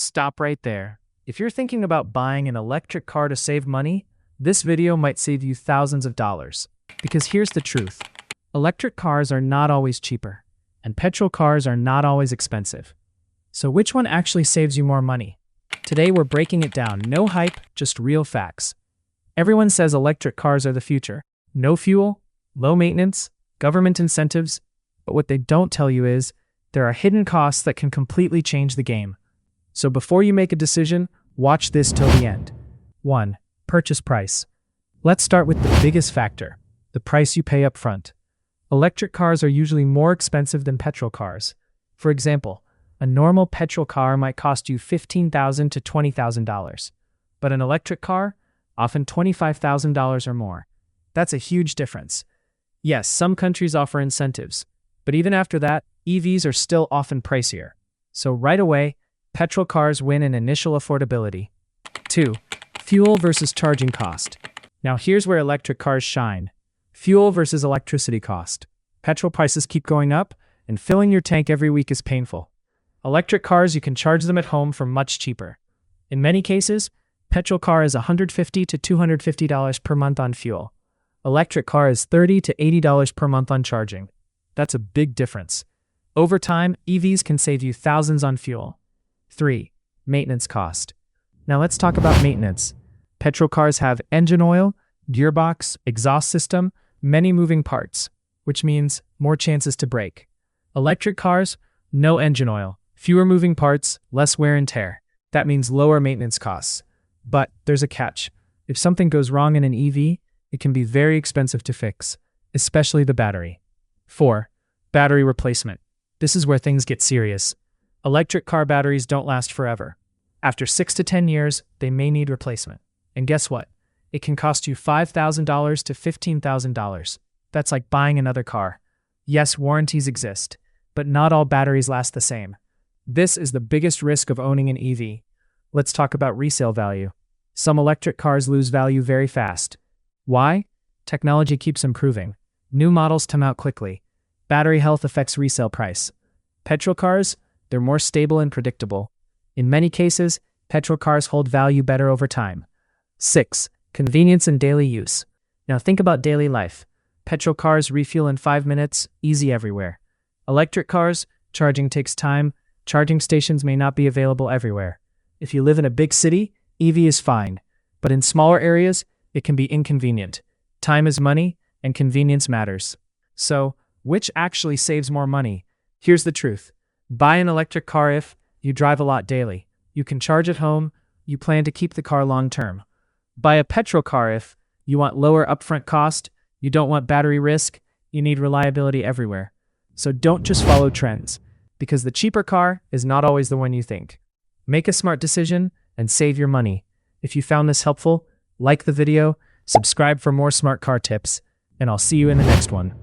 Stop right there. If you're thinking about buying an electric car to save money, this video might save you thousands of dollars. Because here's the truth. Electric cars are not always cheaper, and petrol cars are not always expensive. So which one actually saves you more money? Today we're breaking it down. No hype, just real facts. Everyone says electric cars are the future. No fuel, low maintenance, government incentives. But what they don't tell you is there are hidden costs that can completely change the game. So before you make a decision, watch this till the end. 1. Purchase price. Let's start with the biggest factor, the price you pay up front. Electric cars are usually more expensive than petrol cars. For example, a normal petrol car might cost you $15,000 to $20,000, but an electric car, often $25,000 or more. That's a huge difference. Yes, some countries offer incentives, but even after that, EVs are still often pricier. So right away, petrol cars win in initial affordability. 2. Fuel versus charging cost. Now here's where electric cars shine. Fuel versus electricity cost. Petrol prices keep going up, and filling your tank every week is painful. Electric cars, you can charge them at home for much cheaper. In many cases, petrol car is $150 to $250 per month on fuel. Electric car is $30 to $80 per month on charging. That's a big difference. Over time, EVs can save you thousands on fuel. 3. Maintenance cost. Now let's talk about maintenance. Petrol cars have engine oil, gearbox, exhaust system, many moving parts, which means more chances to break. Electric cars, no engine oil, fewer moving parts, less wear and tear. That means lower maintenance costs. But there's a catch. If something goes wrong in an EV, it can be very expensive to fix, especially the battery. 4. Battery replacement. This is where things get serious. Electric car batteries don't last forever. After 6 to 10 years, they may need replacement. And guess what? It can cost you $5,000 to $15,000. That's like buying another car. Yes, warranties exist, but not all batteries last the same. This is the biggest risk of owning an EV. Let's talk about resale value. Some electric cars lose value very fast. Why? Technology keeps improving. New models come out quickly. Battery health affects resale price. Petrol cars, they're more stable and predictable. In many cases, petrol cars hold value better over time. 6. Convenience and daily use. Now think about daily life. Petrol cars refuel in 5 minutes, easy everywhere. Electric cars, charging takes time. Charging stations may not be available everywhere. If you live in a big city, EV is fine. But in smaller areas, it can be inconvenient. Time is money, and convenience matters. So, which actually saves more money? Here's the truth. Buy an electric car if you drive a lot daily. You can charge at home. You plan to keep the car long term. Buy a petrol car if you want lower upfront cost. You don't want battery risk. You need reliability everywhere. So don't just follow trends, because the cheaper car is not always the one you think. Make a smart decision and save your money. If you found this helpful, like the video, subscribe for more smart car tips, and I'll see you in the next one.